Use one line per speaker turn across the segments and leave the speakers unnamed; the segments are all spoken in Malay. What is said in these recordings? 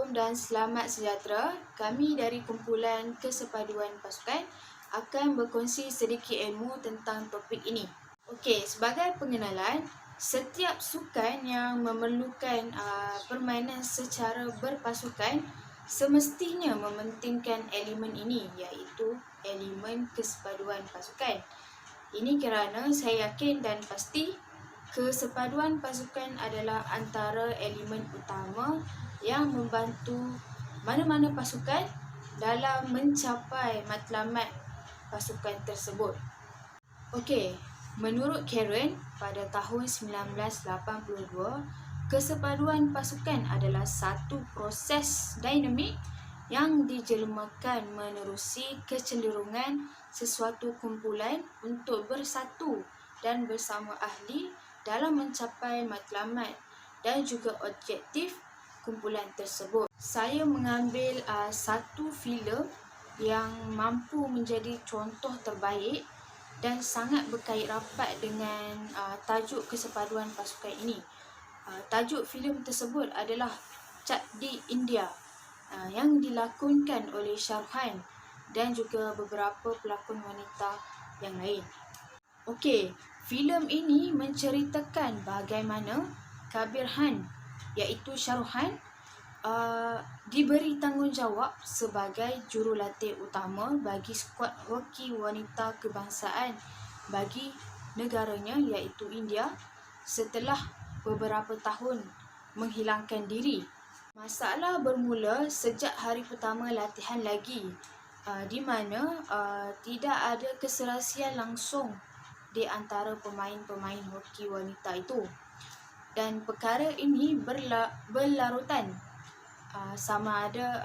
Assalamualaikum dan selamat sejahtera. Kami dari kumpulan Kesepaduan Pasukan akan berkongsi sedikit ilmu tentang topik ini. Okey, sebagai pengenalan, setiap sukan yang memerlukan permainan secara berpasukan semestinya mementingkan elemen ini, iaitu elemen kesepaduan pasukan. Ini kerana saya yakin dan pasti kesepaduan pasukan adalah antara elemen utama yang membantu mana-mana pasukan dalam mencapai matlamat pasukan tersebut. Okey, menurut Karen, pada tahun 1982, kesepaduan pasukan adalah satu proses dinamik yang dijelmakan menerusi kecenderungan sesuatu kumpulan untuk bersatu dan bersama ahli dalam mencapai matlamat dan juga objektif kumpulan tersebut. Saya mengambil satu filem yang mampu menjadi contoh terbaik dan sangat berkait rapat dengan tajuk kesepaduan pasukan ini. Tajuk filem tersebut adalah Chak di India yang dilakonkan oleh Shah Rukh Khan dan juga beberapa pelakon wanita yang lain. Okey, filem ini menceritakan bagaimana Kabir Khan, iaitu Shah Rukh Khan, diberi tanggungjawab sebagai jurulatih utama bagi skuad hoki wanita kebangsaan bagi negaranya, iaitu India, setelah beberapa tahun menghilangkan diri. Masalah bermula sejak hari pertama latihan lagi, di mana tidak ada keserasian langsung di antara pemain-pemain hoki wanita itu, dan perkara ini berlarutan sama ada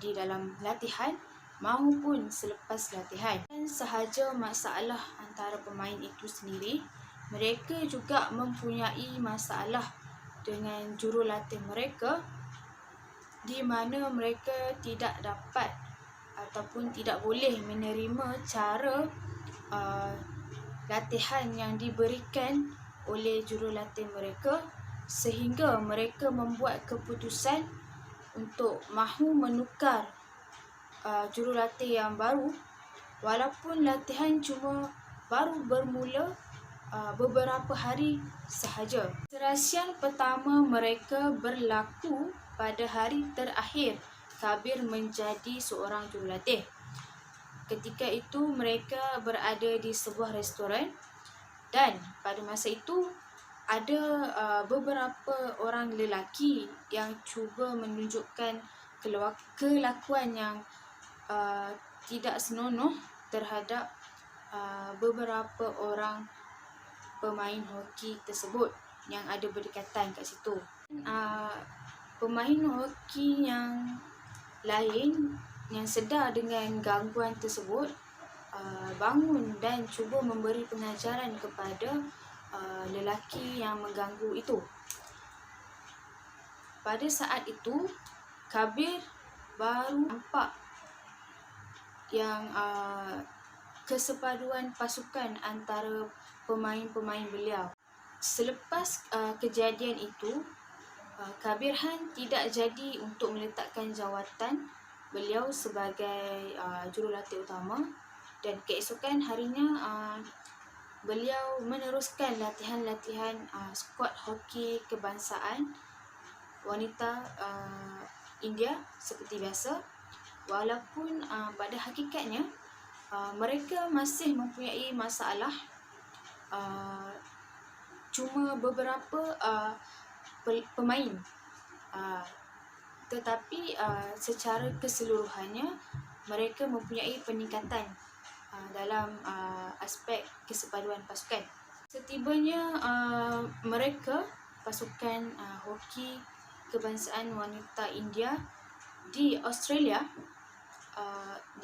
di dalam latihan maupun selepas latihan. Dan sahaja masalah antara pemain itu sendiri, mereka juga mempunyai masalah dengan jurulatih mereka, di mana mereka tidak dapat ataupun tidak boleh menerima cara latihan yang diberikan oleh jurulatih mereka, sehingga mereka membuat keputusan untuk mahu menukar jurulatih yang baru, walaupun latihan cuma baru bermula beberapa hari sahaja. Keserasian pertama mereka berlaku pada hari terakhir Kabir menjadi seorang jurulatih. Ketika itu mereka berada di sebuah restoran, dan pada masa itu ada beberapa orang lelaki yang cuba menunjukkan kelakuan yang tidak senonoh terhadap beberapa orang pemain hoki tersebut yang ada berdekatan kat situ. Pemain hoki yang lain yang sedar dengan gangguan tersebut bangun dan cuba memberi pengajaran kepada lelaki yang mengganggu itu. Pada saat itu, Kabir baru nampak yang kesepaduan pasukan antara pemain-pemain beliau. Selepas kejadian itu, Kabir Khan tidak jadi untuk meletakkan jawatan beliau sebagai jurulatih utama, dan keesokan harinya beliau meneruskan latihan-latihan skuad hoki kebangsaan wanita India seperti biasa, walaupun pada hakikatnya mereka masih mempunyai masalah. Cuma beberapa pemain, tetapi secara keseluruhannya mereka mempunyai peningkatan dalam aspek kesepaduan pasukan. Setibanya mereka, pasukan hoki kebangsaan wanita India, di Australia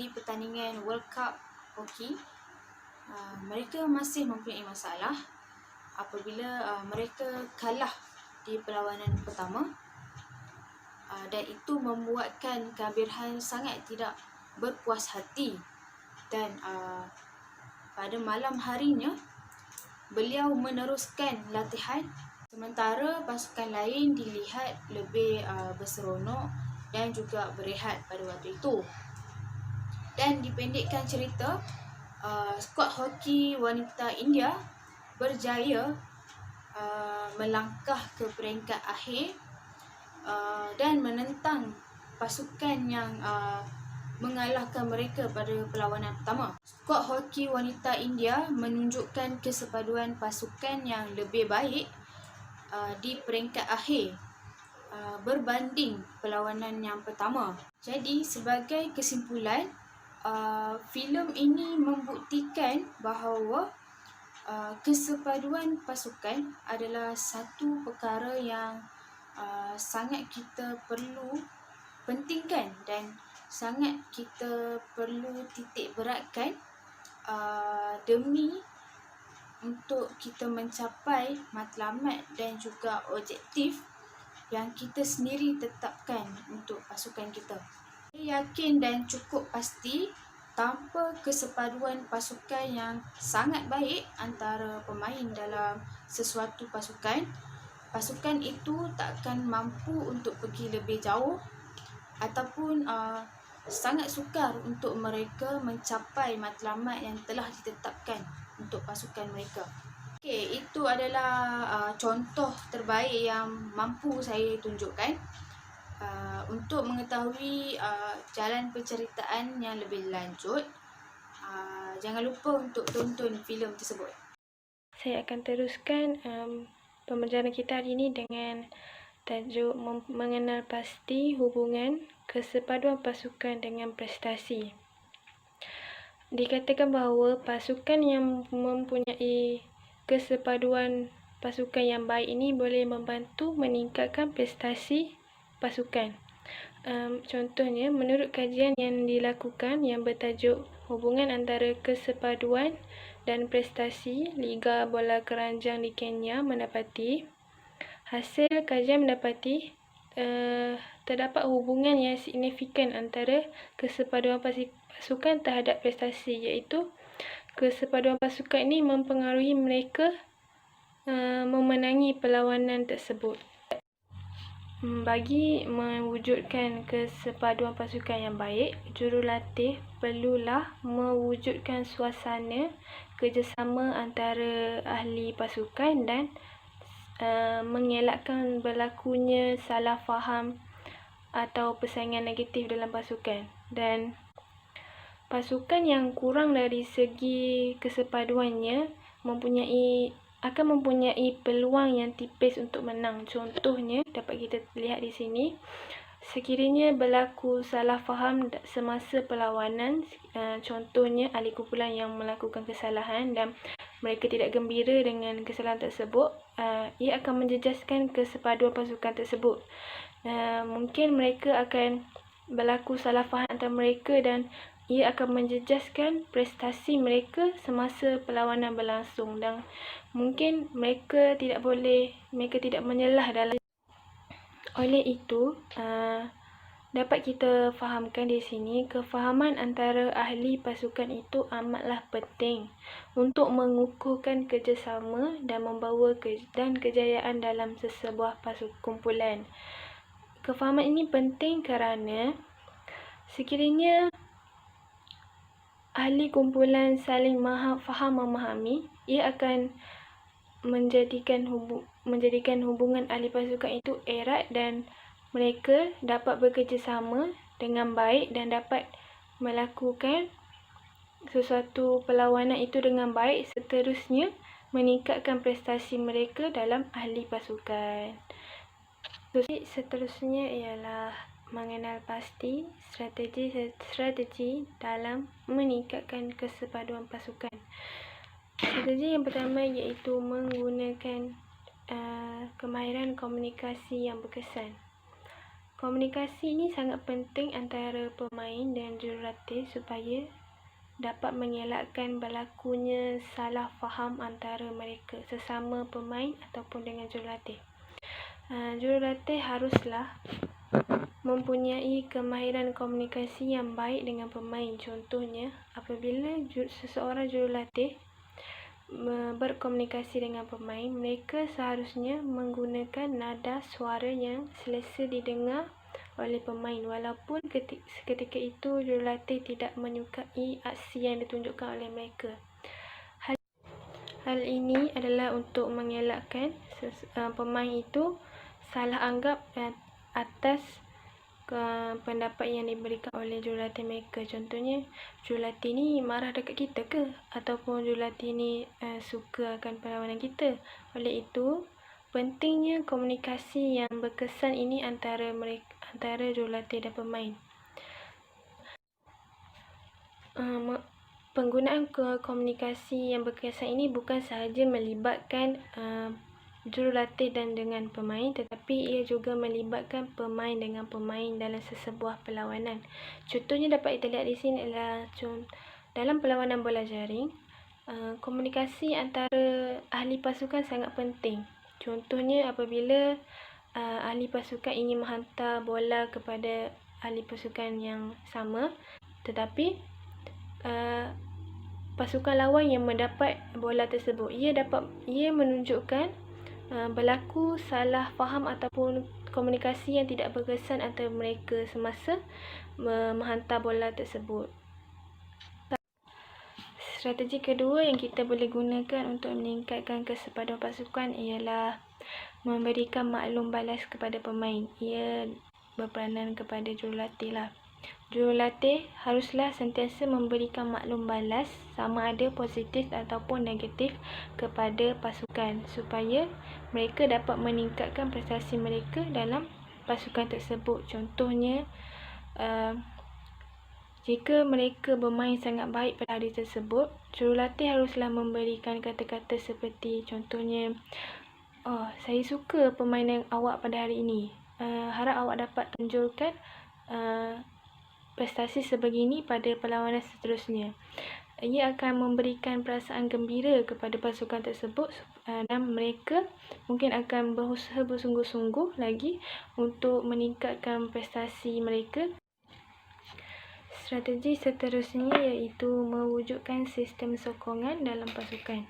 di pertandingan World Cup hoki, mereka masih mempunyai masalah apabila mereka kalah di perlawanan pertama, dan itu membuatkan Kabir Khan sangat tidak berpuas hati, dan pada malam harinya beliau meneruskan latihan, sementara pasukan lain dilihat lebih berseronok dan juga berehat pada waktu itu. Dan dipendekkan cerita, skuad hoki wanita India berjaya melangkah ke peringkat akhir dan menentang pasukan yang mengalahkan mereka pada perlawanan pertama. Skuad hoki wanita India menunjukkan kesepaduan pasukan yang lebih baik di peringkat akhir berbanding perlawanan yang pertama. Jadi sebagai kesimpulan, filem ini membuktikan bahawa kesepaduan pasukan adalah satu perkara yang sangat kita perlu pentingkan dan sangat kita perlu titik beratkan demi untuk kita mencapai matlamat dan juga objektif yang kita sendiri tetapkan untuk pasukan kita. Saya yakin dan cukup pasti tanpa kesepaduan pasukan yang sangat baik antara pemain dalam sesuatu pasukan, pasukan itu tak akan mampu untuk pergi lebih jauh ataupun sangat sukar untuk mereka mencapai matlamat yang telah ditetapkan untuk pasukan mereka. Okey, itu adalah contoh terbaik yang mampu saya tunjukkan. Untuk mengetahui jalan penceritaan yang lebih lanjut, jangan lupa untuk tonton filem tersebut.
Saya akan teruskan pembelajaran kita hari ini dengan tajuk mengenal pasti hubungan kesepaduan pasukan dengan prestasi. Dikatakan bahawa pasukan yang mempunyai kesepaduan pasukan yang baik ini boleh membantu meningkatkan prestasi pasukan. Contohnya, menurut kajian yang dilakukan yang bertajuk hubungan antara kesepaduan dan prestasi Liga Bola Keranjang di Kenya mendapati, hasil kajian mendapati terdapat hubungan yang signifikan antara kesepaduan pasukan terhadap prestasi, iaitu kesepaduan pasukan ini mempengaruhi mereka memenangi perlawanan tersebut. Bagi mewujudkan kesepaduan pasukan yang baik, jurulatih perlulah mewujudkan suasana kerjasama antara ahli pasukan dan mengelakkan berlakunya salah faham atau persaingan negatif dalam pasukan. Dan pasukan yang kurang dari segi kesepaduannya akan mempunyai peluang yang tipis untuk menang. Contohnya dapat kita lihat di sini. Sekiranya berlaku salah faham semasa perlawanan, contohnya ahli kumpulan yang melakukan kesalahan dan mereka tidak gembira dengan kesalahan tersebut, ia akan menjejaskan kesepaduan pasukan tersebut. Mungkin mereka akan berlaku salah faham antara mereka dan ia akan menjejaskan prestasi mereka semasa perlawanan berlangsung, dan mungkin mereka tidak menyelah dalam. Oleh itu, dapat kita fahamkan di sini, kefahaman antara ahli pasukan itu amatlah penting untuk mengukuhkan kerjasama dan membawa kejayaan dalam sesebuah kumpulan. Kefahaman ini penting kerana sekiranya ahli kumpulan saling faham memahami, ia akan menjadikan hubungan ahli pasukan itu erat dan mereka dapat bekerjasama dengan baik dan dapat melakukan sesuatu perlawanan itu dengan baik, seterusnya meningkatkan prestasi mereka dalam ahli pasukan. Seterusnya ialah mengenal pasti strategi dalam meningkatkan kesepaduan pasukan. Strategi yang pertama iaitu menggunakan kemahiran komunikasi yang berkesan. Komunikasi ini sangat penting antara pemain dan jurulatih supaya dapat mengelakkan berlakunya salah faham antara mereka sesama pemain ataupun dengan jurulatih. Jurulatih haruslah mempunyai kemahiran komunikasi yang baik dengan pemain. Contohnya, apabila seseorang jurulatih berkomunikasi dengan pemain, mereka seharusnya menggunakan nada suara yang selesa didengar oleh pemain walaupun seketika itu jurulatih tidak menyukai aksi yang ditunjukkan oleh mereka. Hal ini adalah untuk mengelakkan pemain itu salah anggap atas pendapat yang diberikan oleh jurulatih mereka. Contohnya, jurulatih ni marah dekat kita ke? Ataupun jurulatih ni suka akan perlawanan kita. Oleh itu, pentingnya komunikasi yang berkesan ini antara jurulatih dan pemain. Penggunaan komunikasi yang berkesan ini bukan sahaja melibatkan jurulatih dan dengan pemain, tetapi ia juga melibatkan pemain dengan pemain dalam sesebuah perlawanan. Contohnya dapat kita lihat di sini adalah dalam perlawanan bola jaring, komunikasi antara ahli pasukan sangat penting. Contohnya apabila ahli pasukan ingin menghantar bola kepada ahli pasukan yang sama, tetapi pasukan lawan yang mendapat bola tersebut, ia menunjukkan berlaku salah faham ataupun komunikasi yang tidak berkesan antara mereka semasa menghantar bola tersebut. Strategi kedua yang kita boleh gunakan untuk meningkatkan kesepaduan pasukan ialah memberikan maklum balas kepada pemain. Ia berperanan kepada jurulatih lah. Jurulatih haruslah sentiasa memberikan maklum balas sama ada positif ataupun negatif kepada pasukan supaya mereka dapat meningkatkan prestasi mereka dalam pasukan tersebut. Contohnya, jika mereka bermain sangat baik pada hari tersebut, jurulatih haruslah memberikan kata-kata seperti contohnya, saya suka permainan awak pada hari ini. Harap awak dapat tunjukkan prestasi sebegini pada perlawanan seterusnya. Ia akan memberikan perasaan gembira kepada pasukan tersebut dan mereka mungkin akan berusaha bersungguh-sungguh lagi untuk meningkatkan prestasi mereka. Strategi seterusnya iaitu mewujudkan sistem sokongan dalam pasukan.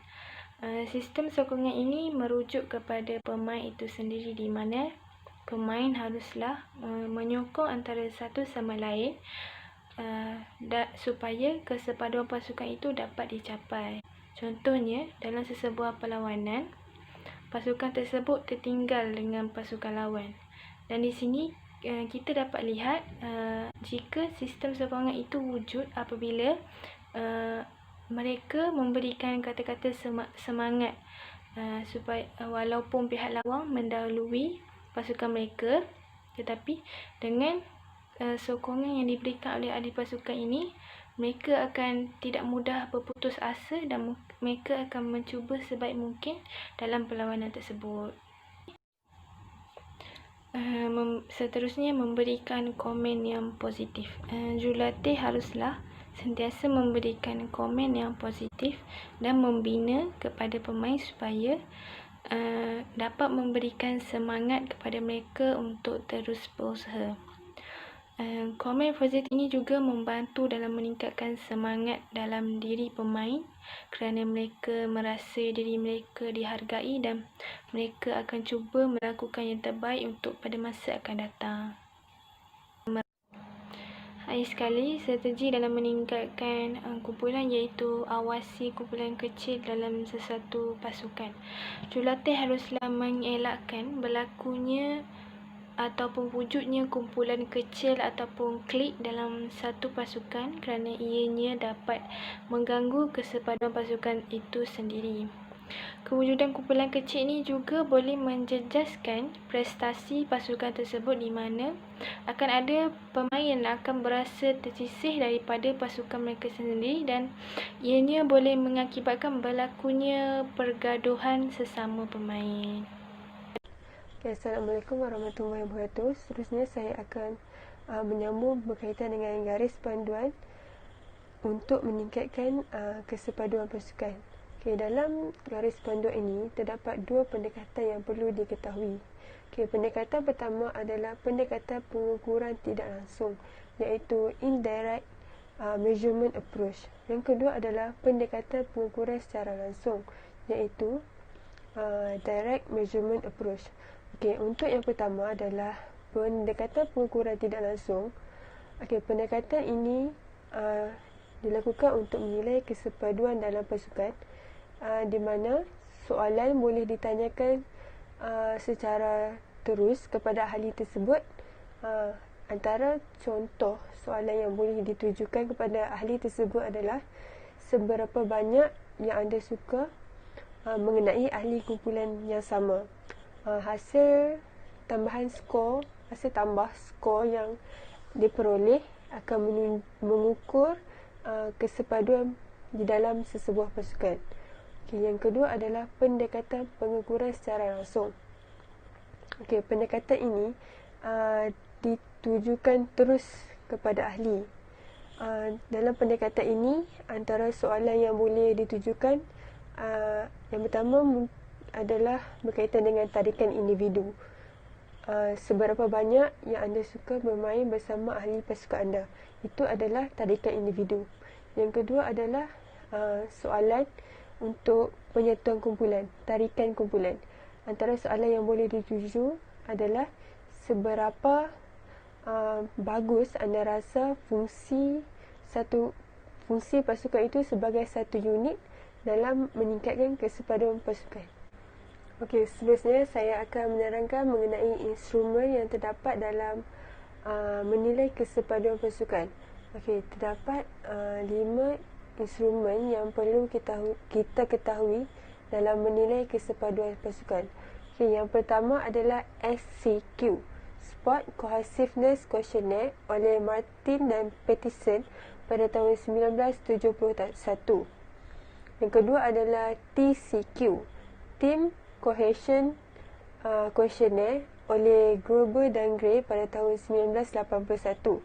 Sistem sokongan ini merujuk kepada pemain itu sendiri, di mana pemain haruslah menyokong antara satu sama lain supaya kesepaduan pasukan itu dapat dicapai. Contohnya, dalam sesebuah perlawanan, pasukan tersebut tertinggal dengan pasukan lawan. Dan di sini kita dapat lihat jika sistem sokongan itu wujud apabila mereka memberikan kata-kata semangat supaya walaupun pihak lawan mendahului pasukan mereka, tetapi dengan sokongan yang diberikan oleh ahli pasukan ini, mereka akan tidak mudah berputus asa dan mereka akan mencuba sebaik mungkin dalam perlawanan tersebut. Seterusnya, memberikan komen yang positif. Jurulatih haruslah sentiasa memberikan komen yang positif dan membina kepada pemain supaya dapat memberikan semangat kepada mereka untuk terus berusaha. Komen positif ini juga membantu dalam meningkatkan semangat dalam diri pemain kerana mereka merasa diri mereka dihargai dan mereka akan cuba melakukan yang terbaik untuk pada masa akan datang. Akhir sekali, strategi dalam meningkatkan kumpulan iaitu awasi kumpulan kecil dalam sesuatu pasukan. Jurulatih haruslah mengelakkan berlakunya ataupun wujudnya kumpulan kecil ataupun klik dalam satu pasukan kerana ianya dapat mengganggu kesepaduan pasukan itu sendiri. Kewujudan kumpulan kecil ini juga boleh menjejaskan prestasi pasukan tersebut, di mana akan ada pemain yang akan berasa tersisih daripada pasukan mereka sendiri dan ianya boleh mengakibatkan berlakunya pergaduhan sesama pemain.
Assalamualaikum warahmatullahi wabarakatuh. Seterusnya saya akan menyambung berkaitan dengan garis panduan untuk meningkatkan kesepaduan pasukan. Dalam garis panduan ini terdapat dua pendekatan yang perlu diketahui. Pendekatan pertama adalah pendekatan pengukuran tidak langsung, iaitu indirect measurement approach. Yang kedua adalah pendekatan pengukuran secara langsung, iaitu direct measurement approach. Untuk yang pertama adalah pendekatan pengukuran tidak langsung. Pendekatan ini dilakukan untuk menilai kesepaduan dalam pasukan, di mana soalan boleh ditanyakan secara terus kepada ahli tersebut. Antara contoh soalan yang boleh ditujukan kepada ahli tersebut adalah seberapa banyak yang anda suka mengenai ahli kumpulan yang sama. Hasil tambah skor yang diperoleh akan mengukur kesepaduan di dalam sesebuah pasukan. Yang kedua adalah pendekatan pengukuran secara langsung. Pendekatan ini ditujukan terus kepada ahli. Dalam pendekatan ini, antara soalan yang boleh ditujukan, yang pertama adalah berkaitan dengan tarikan individu. Seberapa banyak yang anda suka bermain bersama ahli pasukan anda. Itu adalah tarikan individu. Yang kedua adalah soalan untuk penyatuan kumpulan, tarikan kumpulan. Antara soalan yang boleh dituju adalah seberapa bagus anda rasa fungsi pasukan itu sebagai satu unit dalam meningkatkan kesepaduan pasukan. Seterusnya saya akan menerangkan mengenai instrumen yang terdapat dalam menilai kesepaduan pasukan. Terdapat 5 instrumen yang perlu kita ketahui dalam menilai kesepaduan pasukan. Yang pertama adalah SCQ, Sport Cohesiveness Questionnaire oleh Martin dan Peterson pada tahun 1971. Yang kedua adalah TCQ, Team Cohesion Questionnaire oleh Gruber dan Gray pada tahun 1981.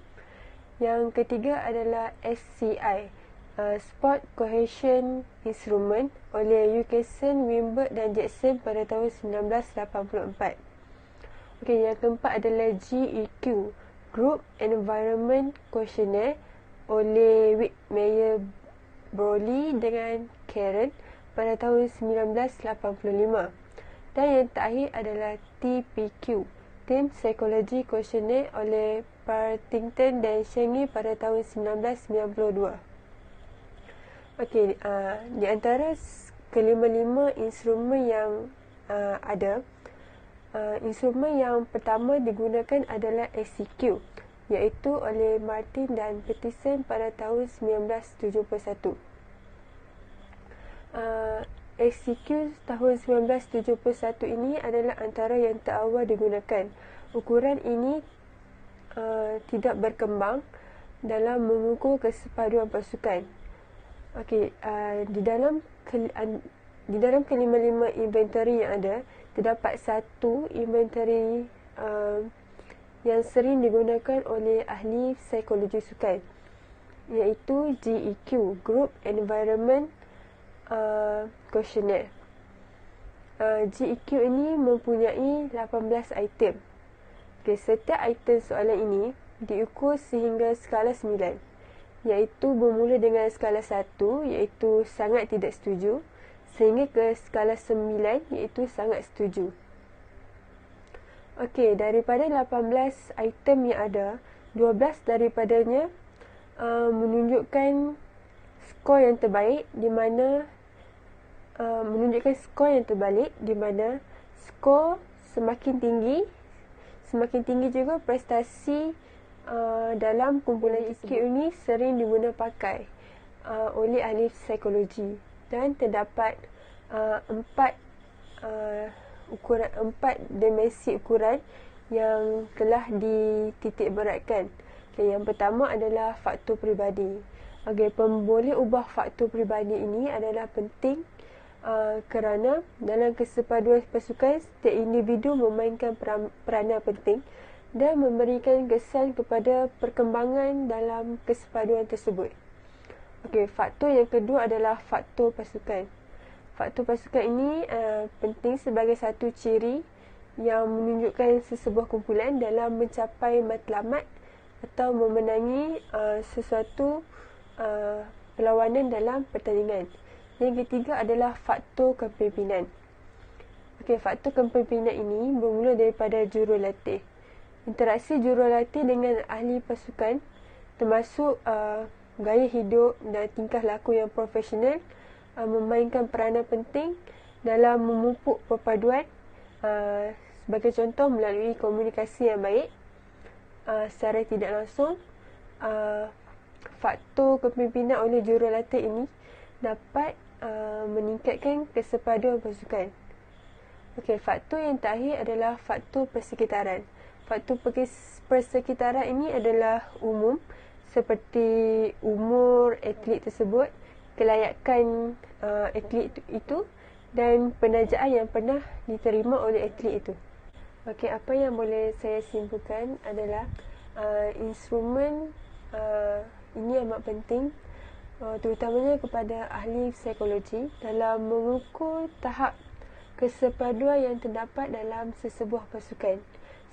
Yang ketiga adalah SCI, Sport Cohesion Instrument oleh Wilkinson, Wimber dan Jackson pada tahun 1984. Yang keempat adalah GEQ, Group Environment Questionnaire oleh Whitmire, Brolly dengan Karen pada tahun 1985. Dan yang terakhir adalah TPQ, Team Psychology Questionnaire oleh Partington dan Shengi pada tahun 1992. Di antara kelima-lima instrumen yang ada, instrumen yang pertama digunakan adalah SCQ, iaitu oleh Martin dan Peterson pada tahun 1971. SCQ tahun 1971 ini adalah antara yang terawal digunakan. Ukuran ini tidak berkembang dalam mengukur kesepaduan pasukan. Di dalam kelima-lima inventory yang ada, terdapat satu inventory yang sering digunakan oleh ahli psikologi sukan, iaitu GEQ, Group Environment Questionnaire. GEQ ini mempunyai 18 item. Setiap item soalan ini diukur sehingga skala 9, iaitu bermula dengan skala 1, iaitu sangat tidak setuju, sehingga ke skala 9, iaitu sangat setuju. Daripada 18 item yang ada, 12 daripadanya menunjukkan skor yang terbaik, di mana skor semakin tinggi juga prestasi dalam kumpulan EQ ini sering diguna pakai oleh ahli psikologi. Dan terdapat 4 dimensi ukuran yang telah dititik beratkan. Yang pertama adalah faktor peribadi. Boleh ubah faktor peribadi ini adalah penting kerana dalam kesepaduan pasukan, setiap individu memainkan peranan penting dan memberikan kesan kepada perkembangan dalam kesepaduan tersebut. Faktor yang kedua adalah faktor pasukan. Faktor pasukan ini penting sebagai satu ciri yang menunjukkan sesebuah kumpulan dalam mencapai matlamat atau memenangi sesuatu perlawanan dalam pertandingan. Yang ketiga adalah faktor kepimpinan. Faktor kepimpinan ini bermula daripada jurulatih. Interaksi jurulatih dengan ahli pasukan termasuk gaya hidup dan tingkah laku yang profesional memainkan peranan penting dalam memupuk perpaduan, sebagai contoh melalui komunikasi yang baik secara tidak langsung. Faktor kepimpinan oleh jurulatih ini dapat meningkatkan kesepaduan pasukan. Okey, faktor yang terakhir adalah faktor persekitaran. Faktor persekitaran ini adalah umum, seperti umur atlet tersebut, kelayakan atlet itu dan penajaan yang pernah diterima oleh atlet itu. Okey, apa yang boleh saya simpulkan adalah instrumen ini amat penting, terutamanya kepada ahli psikologi dalam mengukur tahap kesepaduan yang terdapat dalam sesebuah pasukan.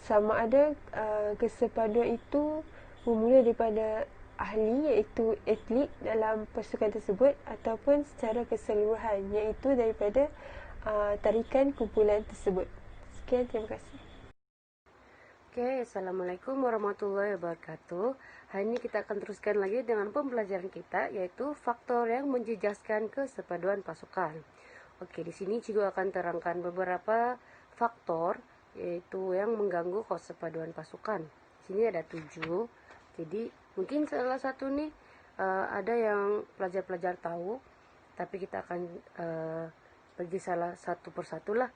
Sama ada kesepaduan itu bermula daripada ahli iaitu atlet dalam pasukan tersebut ataupun secara keseluruhan iaitu daripada tarikan kumpulan tersebut. Sekian, terima kasih.
Oke, Assalamualaikum warahmatullahi wabarakatuh. Hari ini kita akan teruskan lagi dengan pembelajaran kita, yaitu faktor yang menjejaskan kesepaduan pasukan. Oke, di sini Cikgu akan terangkan beberapa faktor yaitu yang mengganggu kesepaduan pasukan. Di sini ada 7. Jadi mungkin salah satu nih ada yang pelajar-pelajar tahu, tapi kita akan bagi salah satu persatu lah.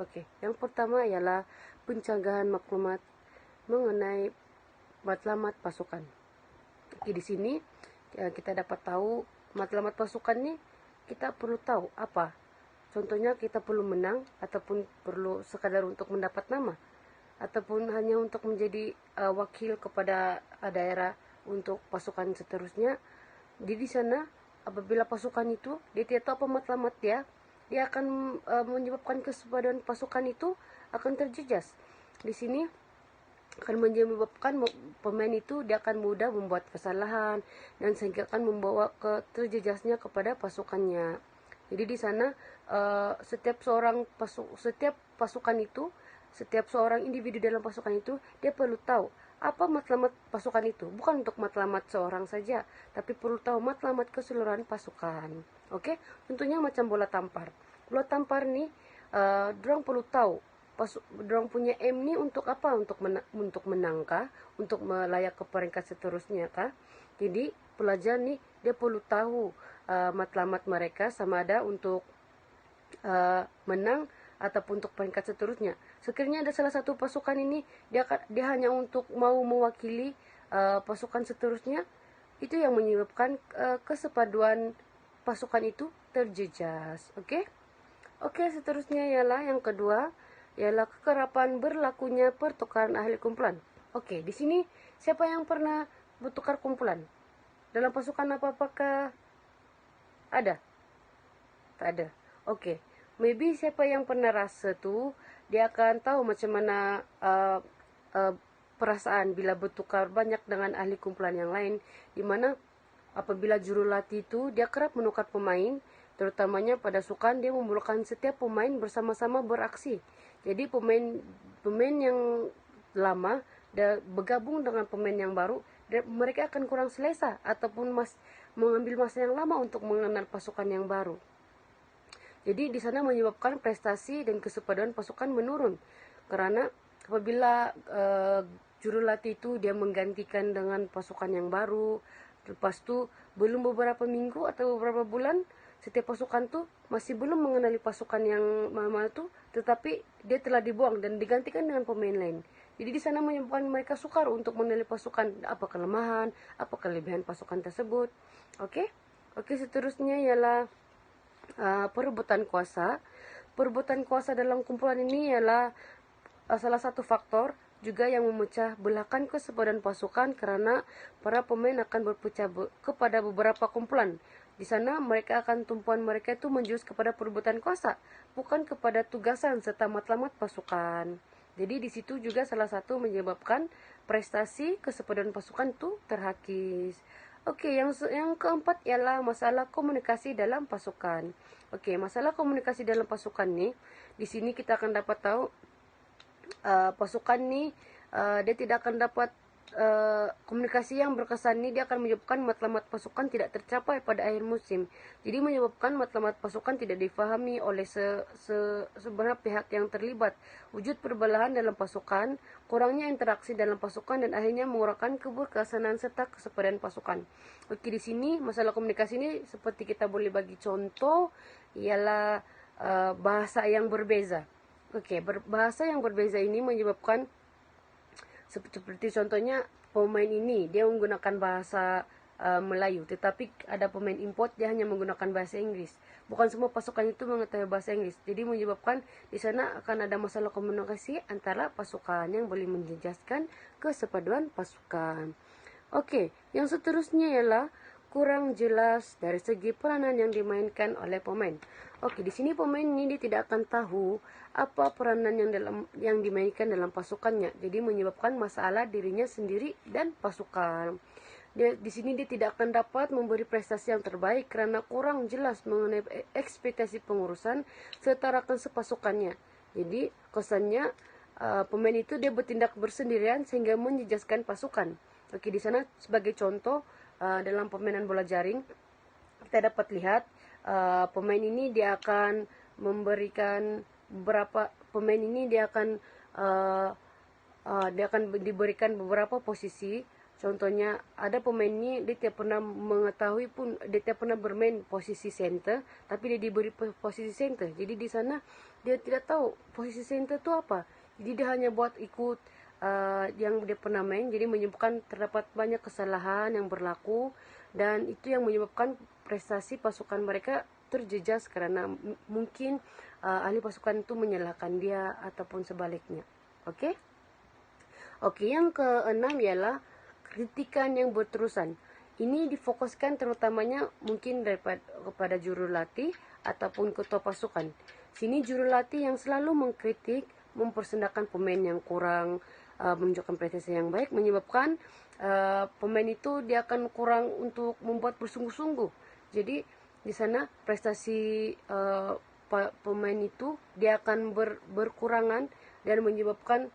Oke, yang pertama ialah pencegahan maklumat mengenai matlamat pasukan. Oke, di sini kita dapat tahu matlamat pasukan nih kita perlu tahu apa. Contohnya kita perlu menang ataupun perlu sekadar untuk mendapat nama ataupun hanya untuk menjadi wakil kepada daerah untuk pasukan seterusnya. Jadi di sana apabila pasukan itu dia tidak tahu apa matlamat dia akan menyebabkan kesepaduan pasukan itu akan terjejas. Di sini akan menyebabkan pemain itu dia akan mudah membuat kesalahan dan sehingga akan membawa ke terjejasnya kepada pasukannya. Jadi di sana setiap pasukan itu, setiap seorang individu dalam pasukan itu dia perlu tahu apa matlamat pasukan itu, bukan untuk matlamat seorang saja, tapi perlu tahu matlamat keseluruhan pasukan. Oke, tentunya macam bola tampar. Bola tampar nih, dorang perlu tahu dorang punya aim nih untuk apa? Untuk menang kah? Untuk melayak ke peringkat seterusnya kah? Jadi pelajar nih dia perlu tahu matlamat mereka sama ada untuk menang ataupun untuk peringkat seterusnya. Sekiranya ada salah satu pasukan ini dia hanya untuk mau mewakili pasukan seterusnya, itu yang menyebabkan kesepaduan pasukan itu terjejas. Oke, seterusnya ialah yang kedua ialah kekerapan berlakunya pertukaran ahli kumpulan. Oke, di sini siapa yang pernah bertukar kumpulan dalam pasukan apakah ada? Tak ada. Oke, maybe siapa yang pernah rasa tuh dia akan tahu macam mana perasaan bila bertukar banyak dengan ahli kumpulan yang lain, di mana apabila jurulatih itu dia kerap menukar pemain, terutamanya pada sukan dia memerlukan setiap pemain bersama-sama beraksi. Jadi pemain yang lama bergabung dengan pemain yang baru, mereka akan kurang selesa ataupun mengambil masa yang lama untuk mengenal pasukan yang baru. Jadi di sana menyebabkan prestasi dan kesepaduan pasukan menurun. Karena apabila jurulatih itu dia menggantikan dengan pasukan yang baru, lepas tu belum beberapa minggu atau beberapa bulan, setiap pasukan tu masih belum mengenali pasukan yang lama tu, tetapi dia telah dibuang dan digantikan dengan pemain lain. Jadi di sana menyebabkan mereka sukar untuk mengenali pasukan, apa kelemahan, apa kelebihan pasukan tersebut. Oke, seterusnya ialah perebutan kuasa. Perebutan kuasa dalam kumpulan ini ialah salah satu faktor juga yang memecah belahkan kesepaduan pasukan karena para pemain akan berpecah kepada beberapa kumpulan. Di sana tumpuan mereka itu menjurus kepada perebutan kuasa, bukan kepada tugasan serta matlamat pasukan. Jadi di situ juga salah satu menyebabkan prestasi kesepaduan pasukan itu terhakis. Oke, yang keempat ialah masalah komunikasi dalam pasukan. Oke, masalah komunikasi dalam pasukan nih, di sini kita akan dapat tahu pasukan nih dia tidak akan dapat komunikasi yang berkesan. Ini dia akan menyebabkan matlamat pasukan tidak tercapai pada akhir musim. Jadi menyebabkan matlamat pasukan tidak difahami oleh sebenarnya pihak yang terlibat. Wujud perbelahan dalam pasukan, kurangnya interaksi dalam pasukan, dan akhirnya mengurangkan keberkesanan serta kesepadan pasukan. Oke, di sini masalah komunikasi ini seperti kita boleh bagi contoh ialah bahasa yang berbeza. Oke, bahasa yang berbeza ini menyebabkan seperti contohnya pemain ini dia menggunakan bahasa Melayu, tetapi ada pemain import dia hanya menggunakan bahasa Inggris. Bukan semua pasukan itu mengetahui bahasa Inggris. Jadi menyebabkan di sana akan ada masalah komunikasi antara pasukan yang boleh menjejaskan kesepaduan pasukan. Oke, yang seterusnya ialah kurang jelas dari segi peranan yang dimainkan oleh pemain. Oke, di sini pemain ini dia tidak akan tahu apa peranan yang dimainkan dalam pasukannya. Jadi menyebabkan masalah dirinya sendiri dan pasukan. Di sini dia tidak akan dapat memberi prestasi yang terbaik karena kurang jelas mengenai ekspektasi pengurusan serta rakan sepasukannya. Jadi kesannya pemain itu dia bertindak bersendirian sehingga menjejaskan pasukan. Oke, di sana sebagai contoh dalam permainan bola jaring kita dapat lihat pemain ini dia akan memberikan beberapa pemain ini dia akan diberikan beberapa posisi. Contohnya ada pemain ini dia tidak pernah mengetahui pun dia tidak pernah bermain posisi center, tapi dia diberi posisi center. Jadi di sana dia tidak tahu posisi center itu apa. Jadi dia hanya buat ikut yang dia pernah main. Jadi menyebabkan terdapat banyak kesalahan yang berlaku, dan itu yang menyebabkan prestasi pasukan mereka terjejas karena mungkin ahli pasukan itu menyalahkan dia ataupun sebaliknya. Oke, yang keenam ialah kritikan yang berterusan. Ini difokuskan terutamanya mungkin kepada juru latih ataupun ketua pasukan. Sini juru latih yang selalu mengkritik, mempersendakan pemain yang kurang menunjukkan prestasi yang baik, menyebabkan pemain itu dia akan kurang untuk membuat bersungguh-sungguh. Jadi di sana prestasi pemain itu dia akan berkurangan dan menyebabkan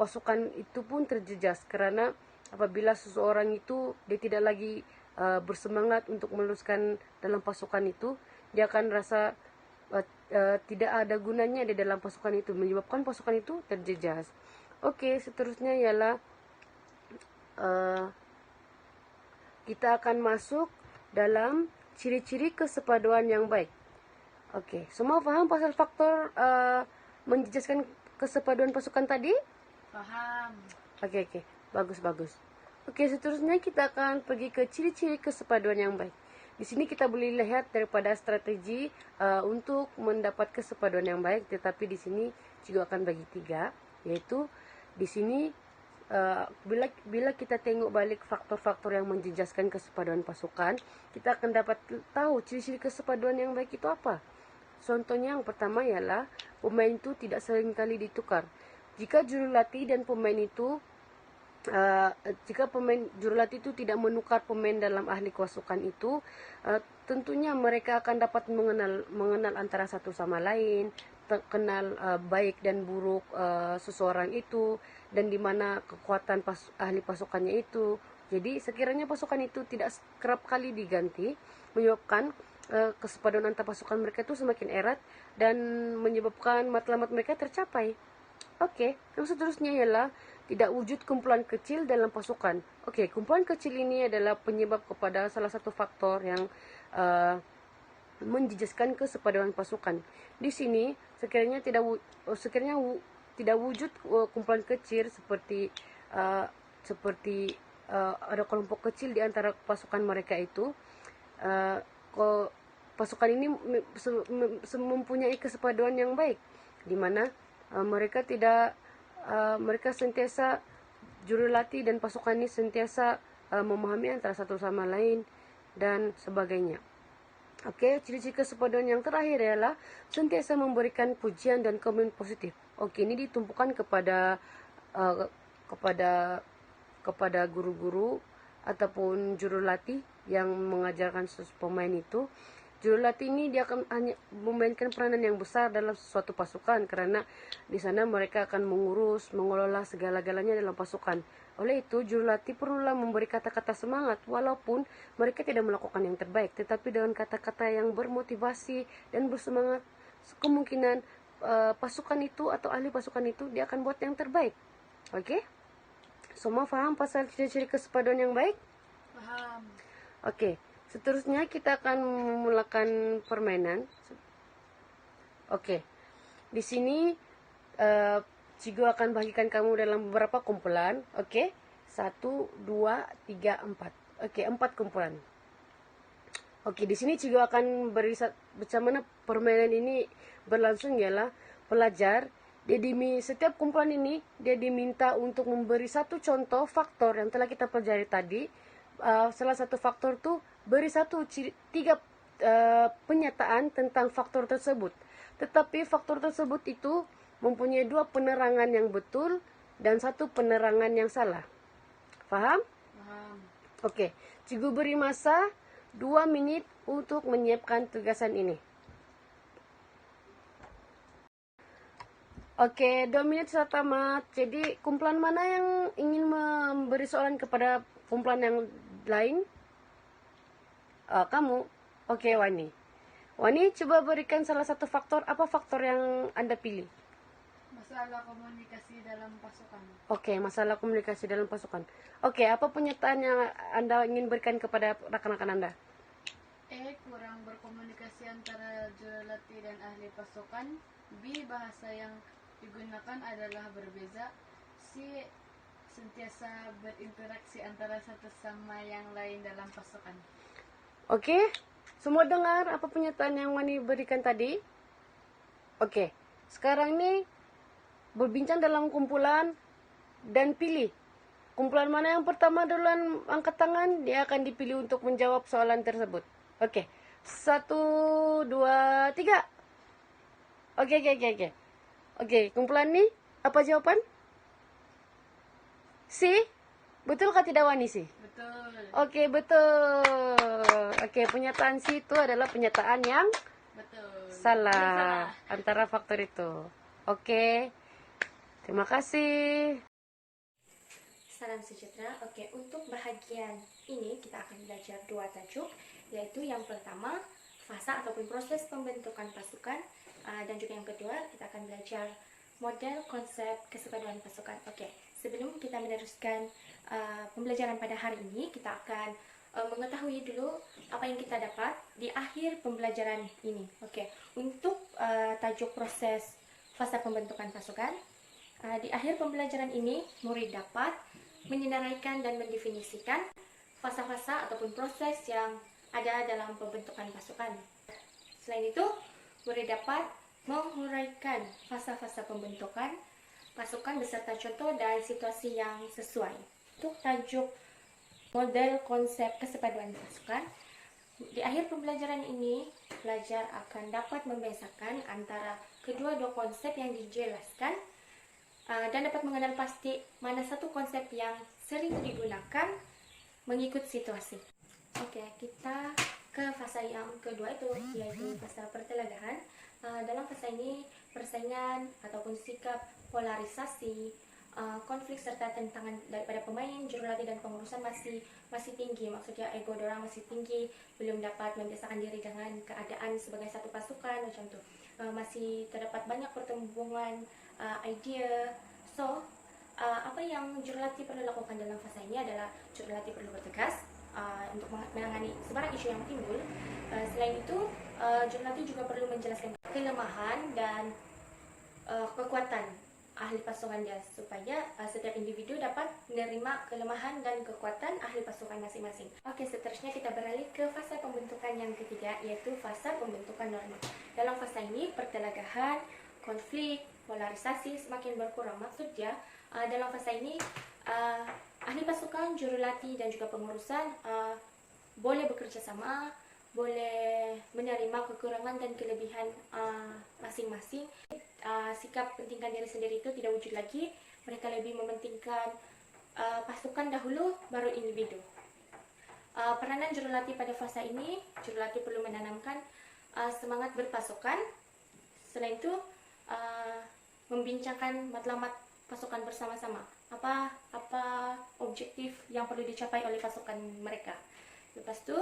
pasukan itu pun terjejas, karena apabila seseorang itu dia tidak lagi bersemangat untuk meneruskan dalam pasukan itu, dia akan rasa tidak ada gunanya di dalam pasukan itu, menyebabkan pasukan itu terjejas. Oke, seterusnya ialah kita akan masuk dalam ciri-ciri kesepaduan yang baik. Oke, semua paham pasal faktor menjejaskan kesepaduan pasukan tadi?
Faham.
Oke, bagus. Oke, seterusnya kita akan pergi ke ciri-ciri kesepaduan yang baik. Di sini kita boleh lihat daripada strategi untuk mendapat kesepaduan yang baik, tetapi di sini juga akan bagi 3, yaitu di sini bila kita tengok balik faktor-faktor yang menjejaskan kesepaduan pasukan, kita akan dapat tahu ciri-ciri kesepaduan yang baik itu apa. Contohnya yang pertama ialah pemain itu tidak seringkali ditukar. Jika juru latih dan pemain itu juru latih itu tidak menukar pemain dalam ahli pasukan itu, tentunya mereka akan dapat mengenal antara satu sama lain, kenal baik dan buruk seseorang itu, dan di mana kekuatan ahli pasukannya itu. Jadi sekiranya pasukan itu tidak kerap kali diganti, menyebabkan kesepaduan antar pasukan mereka itu semakin erat dan menyebabkan matlamat mereka tercapai. Oke, yang seterusnya ialah tidak wujud kumpulan kecil dalam pasukan. Oke, kumpulan kecil ini adalah penyebab kepada salah satu faktor yang menjejaskan kesepaduan pasukan. Di sini sekiranya tidak wujud kumpulan kecil seperti ada kelompok kecil di antara pasukan mereka itu, pasukan ini mempunyai kesepaduan yang baik, di mana mereka sentiasa, juru latih dan pasukan ini sentiasa memahami antara satu sama lain dan sebagainya. Oke, ciri-ciri kesepaduan yang terakhir adalah sentiasa memberikan pujian dan komen positif. Oke, ini ditumpukan kepada guru-guru ataupun juru latih yang mengajarkan pemain itu. Jurulatih ini dia akan hanya memainkan peranan yang besar dalam suatu pasukan karena di sana mereka akan mengurus, mengelola segala-galanya dalam pasukan. Oleh itu, jurulatih perlulah memberi kata-kata semangat walaupun mereka tidak melakukan yang terbaik, tetapi dengan kata-kata yang bermotivasi dan bersemangat, kemungkinan pasukan itu atau ahli pasukan itu dia akan buat yang terbaik. Oke? Semua paham pasal ciri-ciri kesepaduan yang baik?
Faham.
Oke. Seterusnya kita akan memulakan permainan. Oke. Di sini Cigo akan bagikan kamu dalam beberapa kumpulan. Oke. 1, 2, 3, 4. Oke, 4 kumpulan. Oke, di sini Cigo akan bagaimana permainan ini berlangsung ialah pelajar setiap kumpulan ini dia diminta untuk memberi satu contoh faktor yang telah kita pelajari tadi. Salah satu faktor tuh beri tiga penyataan tentang faktor tersebut. Tetapi faktor tersebut itu mempunyai 2 penerangan yang betul dan 1 penerangan yang salah. Faham?
Faham.
Oke, Cikgu beri masa 2 menit untuk menyiapkan tugasan ini. Oke, 2 menit sudah tamat. Jadi, kumpulan mana yang ingin memberi soalan kepada kumpulan yang lain? Kamu? Oke, Wani. Wani, coba berikan salah satu faktor. Apa faktor yang Anda pilih?
Masalah komunikasi dalam pasukan.
Oke, masalah komunikasi dalam pasukan. Oke, apa pernyataan yang Anda ingin berikan kepada rekan-rekan Anda?
Kurang berkomunikasi antara jurulatih dan ahli pasukan. B, bahasa yang digunakan adalah berbeza. C, sentiasa berinteraksi antara satu sama yang lain dalam pasukan.
Oke, semua dengar apa pernyataan yang Wani berikan tadi? Oke, sekarang ini berbincang dalam kumpulan dan pilih. Kumpulan mana yang pertama duluan angkat tangan, dia akan dipilih untuk menjawab soalan tersebut. Oke, 1, 2, 3. Oke, kumpulan ini apa jawaban? C? Betulkah tidak Wani sih?
Betul.
Oke, betul. Oke, pernyataan C itu adalah pernyataan yang
Betul.
salah antara faktor itu. Oke. Terima kasih.
Salam sejahtera. Oke, untuk bahagian ini kita akan belajar 2 tajuk, yaitu yang pertama fasa ataupun proses pembentukan pasukan, dan juga yang kedua kita akan belajar model konsep kesepaduan pasukan. Oke, sebelum kita meneruskan pembelajaran pada hari ini, kita akan mengetahui dulu apa yang kita dapat di akhir pembelajaran ini. Oke, untuk tajuk proses fasa pembentukan pasukan, di akhir pembelajaran ini murid dapat menyenaraikan dan mendefinisikan fasa-fasa ataupun proses yang ada dalam pembentukan pasukan. Selain itu, murid dapat menguraikan fasa-fasa pembentukan pasukan beserta contoh dan situasi yang sesuai. Untuk tajuk model konsep kesepaduan pasukan, di akhir pembelajaran ini, pelajar akan dapat membedakan antara kedua konsep yang dijelaskan dan dapat mengenal pasti mana satu konsep yang sering digunakan mengikut situasi. Oke, kita ke fasa yang kedua itu, yaitu fasa perteladahan. Dalam fasa ini, persaingan ataupun sikap polarisasi, konflik serta tentangan daripada pemain, jurulatih dan pengurusan masih tinggi. Maksudnya ego dorang masih tinggi, belum dapat membiasakan diri dengan keadaan sebagai satu pasukan macam tu. Masih terdapat banyak pertumbuhan idea. So, apa yang jurulatih perlu lakukan dalam fasa ini adalah jurulatih perlu bertegas untuk menangani sebarang isu yang timbul. Selain itu, jurulatih juga perlu menjelaskan kelemahan dan kekuatan ahli pasukan dia supaya setiap individu dapat menerima kelemahan dan kekuatan ahli pasukan masing-masing. Oke, seterusnya kita beralih ke fasa pembentukan yang ketiga, yaitu fasa pembentukan norma. Dalam fasa ini, pertelagahan, konflik, polarisasi semakin berkurang. Maksudnya, dalam fasa ini, ahli pasukan, jurulatih dan juga pengurusan boleh bekerja sama, boleh menerima kekurangan dan kelebihan masing-masing. Sikap pentingkan diri sendiri itu tidak wujud lagi. Mereka lebih mementingkan pasukan dahulu, baru individu. Peranan jurulatih pada fasa ini, jurulatih perlu menanamkan semangat berpasukan. Selain itu, membincangkan matlamat pasukan bersama-sama. Apa objektif yang perlu dicapai oleh pasukan mereka. Lepas tu,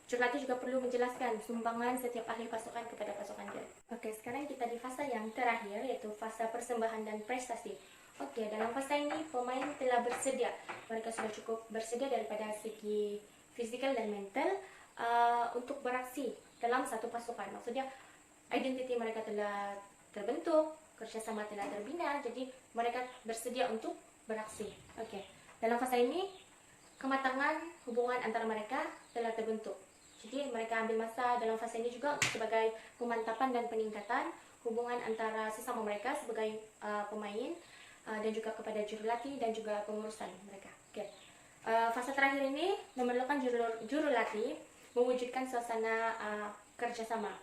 jurulatih juga perlu menjelaskan sumbangan setiap ahli pasukan kepada pasukan dia. Okey, sekarang kita di fasa yang terakhir, iaitu fasa persembahan dan prestasi. Okey, dalam fasa ini pemain telah bersedia. Mereka sudah cukup bersedia daripada segi fizikal dan mental untuk beraksi dalam satu pasukan. Maksudnya, identiti mereka telah terbentuk, kerjasama telah terbina, jadi mereka bersedia untuk beraksi. Okey, dalam fasa ini kematangan hubungan antara mereka telah terbentuk. Jadi mereka ambil masa dalam fasa ini juga sebagai pemantapan dan peningkatan hubungan antara sesama mereka sebagai pemain dan juga kepada jurulatih dan juga pengurusan mereka. Okey. Fasa terakhir ini memerlukan jurulatih mewujudkan suasana kerjasama.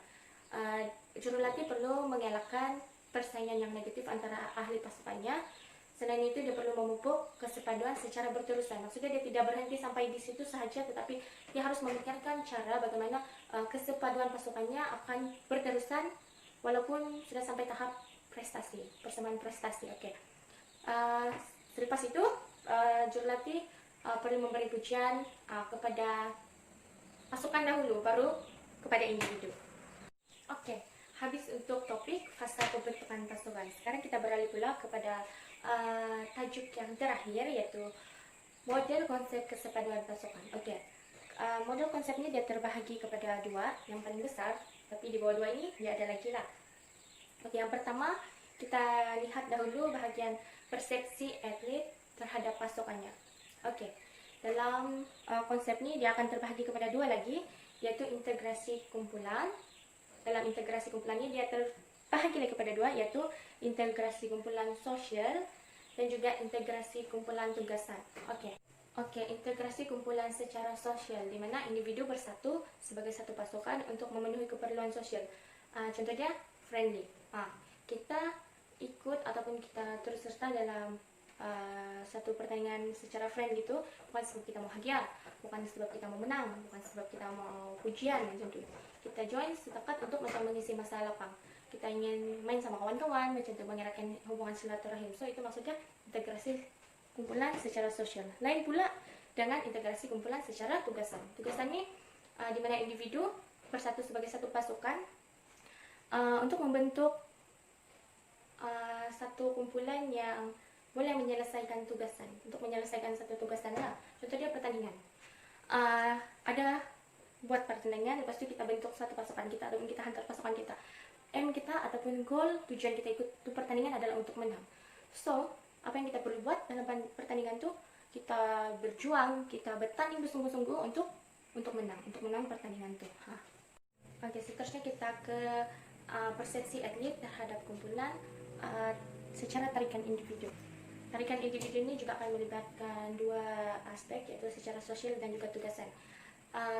Jurulatih perlu mengelakkan persaingan yang negatif antara ahli pasukannya. Selain itu, dia perlu memupuk kesepaduan secara berterusan. Maksudnya dia tidak berhenti sampai di situ sahaja, tetapi dia harus memikirkan cara bagaimana kesepaduan pasukannya akan berterusan walaupun sudah sampai tahap prestasi, persamaan prestasi. Okey. Selepas itu, jurulatih perlu memberi pujian kepada pasukan dahulu, baru kepada individu. Okey, habis untuk topik fasa pembentukan pasukan. Sekarang kita beralih pula kepada tajuk yang terakhir, iaitu model konsep kesepaduan pasukan. Okey, model konsep ini dia terbahagi kepada dua, yang paling besar, tapi di bawah dua ini dia ada lagi lah. Okey, yang pertama kita lihat dahulu bahagian persepsi atlet terhadap pasukannya. Okey, dalam konsep ini dia akan terbahagi kepada dua lagi, iaitu integrasi kumpulan. Dalam integrasi kumpulan ini dia terbahagi lagi kepada dua, iaitu integrasi kumpulan sosial dan juga integrasi kumpulan tugasan. Okey, integrasi kumpulan secara sosial, di mana individu bersatu sebagai satu pasukan untuk memenuhi keperluan sosial. Contohnya friendly. Kita ikut ataupun kita turut serta dalam satu pertandingan secara friend gitu, bukan sebab kita mau hadiah, bukan sebab kita mau menang, bukan sebab kita mau pujian macam tu. Kita join setakat untuk macam mengisi masa lapang. Kita ingin main sama kawan-kawan, macam tu, mengeratkan hubungan silaturahim. So itu maksudnya integrasi kumpulan secara sosial. Lain pula dengan integrasi kumpulan secara tugasan. Tugasan ni di mana individu bersatu sebagai satu pasukan untuk membentuk satu kumpulan yang boleh menyelesaikan tugasan. Untuk menyelesaikan satu tugasan lah. Contoh dia pertandingan. Ada buat pertandingan, lepas tu kita bentuk satu pasukan kita ataupun kita hantar pasukan kita. Aim kita ataupun goal, tujuan kita ikut tu pertandingan adalah untuk menang. So, apa yang kita perlu buat dalam pertandingan tu, kita berjuang, kita bertanding bersungguh-sungguh untuk menang pertandingan tu. Okey, seterusnya kita ke persepsi atlet terhadap kumpulan secara tarikan individu. Tarikan individu ini juga akan melibatkan dua aspek, iaitu secara sosial dan juga tugasan.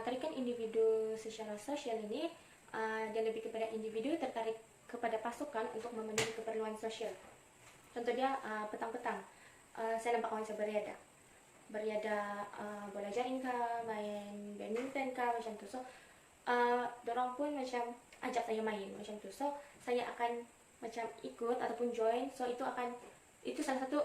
Tarikan individu secara sosial ini dia lebih kepada individu tertarik kepada pasukan untuk memenuhi keperluan sosial. Contoh dia petang-petang saya nampak kawan saya beriada bola jaring kah, main badminton kah, macam tu. So dorang pun macam ajak saya main macam tu. So saya akan macam ikut ataupun join. So itu salah satu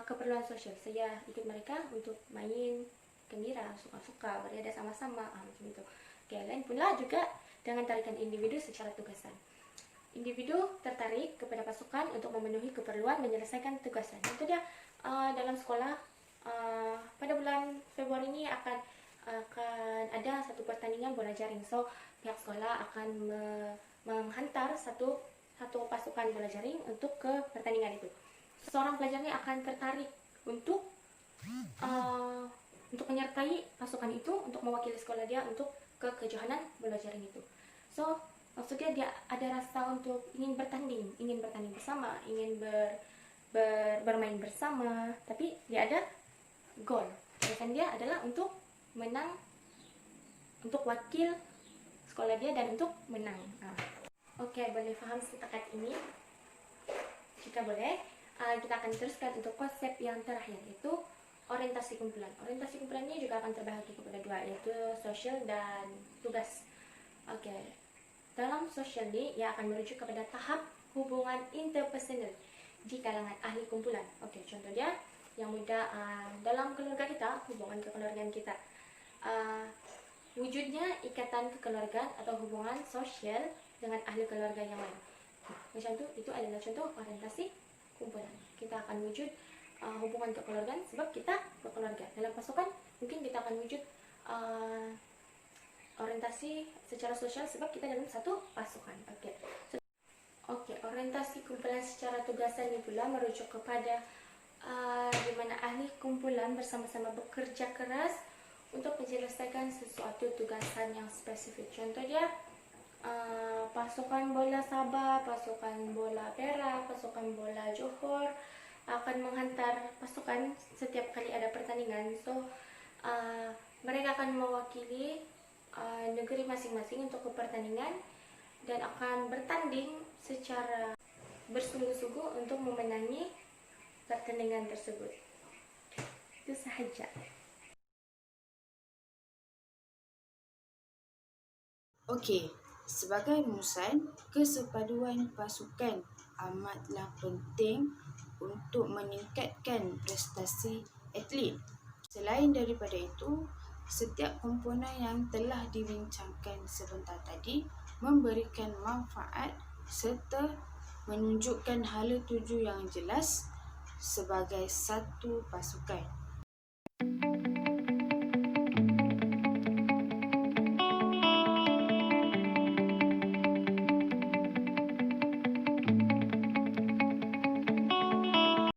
keperluan sosial. Saya ikut mereka untuk main gembira, suka-suka, beriada sama-sama, macam itu. Okay, lain pula juga dengan tarikan individu secara tugasan. Individu tertarik kepada pasukan untuk memenuhi keperluan menyelesaikan tugasan. Itu dia dalam sekolah pada bulan Februari ini akan ada satu pertandingan bola jaring. So pihak sekolah akan menghantar satu pasukan bola jaring untuk ke pertandingan itu. Seorang pelajar ini akan tertarik untuk menyertai pasukan itu, untuk mewakili sekolah dia untuk ke kejohanan bola jaring itu. So maksudnya dia ada rasa untuk ingin bertanding bersama, ingin bermain bersama, tapi dia ada goal. Tujuan dia adalah untuk menang, untuk wakil sekolah dia dan untuk menang. Okey, boleh faham setakat ini? Jika boleh, kita akan teruskan untuk konsep yang terakhir, iaitu orientasi kumpulan. Orientasi kumpulan ini juga akan terbahagi kepada dua, yaitu sosial dan tugas. Okey. Dalam sosial ni, ia akan merujuk kepada tahap hubungan interpersonal di kalangan ahli kumpulan. Okey, contoh dia yang mudah dalam keluarga kita, hubungan kekeluargaan kita. Wujudnya ikatan kekeluargaan atau hubungan sosial dengan ahli keluarga yang lain. Macam tu, itu adalah contoh orientasi kumpulan. Kita akan wujud hubungan kekeluargaan sebab kita berkeluarga. Dalam pasukan, mungkin kita akan wujud orientasi secara sosial sebab kita dalam satu pasukan. Okey, orientasi kumpulan secara tugasan ini pula merujuk kepada di mana ahli kumpulan bersama-sama bekerja keras untuk menyelesaikan sesuatu tugasan yang spesifik. Contoh dia, pasukan bola Sabah, pasukan bola Perak, pasukan bola Johor akan menghantar pasukan setiap kali ada pertandingan. So, mereka akan mewakili negeri masing-masing untuk ke pertandingan dan akan bertanding secara bersungguh-sungguh untuk memenangi pertandingan tersebut. Itu sahaja.
Okey, sebagai rumusan, kesepaduan pasukan amatlah penting untuk meningkatkan prestasi atlet. Selain daripada itu, setiap komponen yang telah dibincangkan sebentar tadi memberikan manfaat serta menunjukkan hala tuju yang jelas sebagai satu pasukan.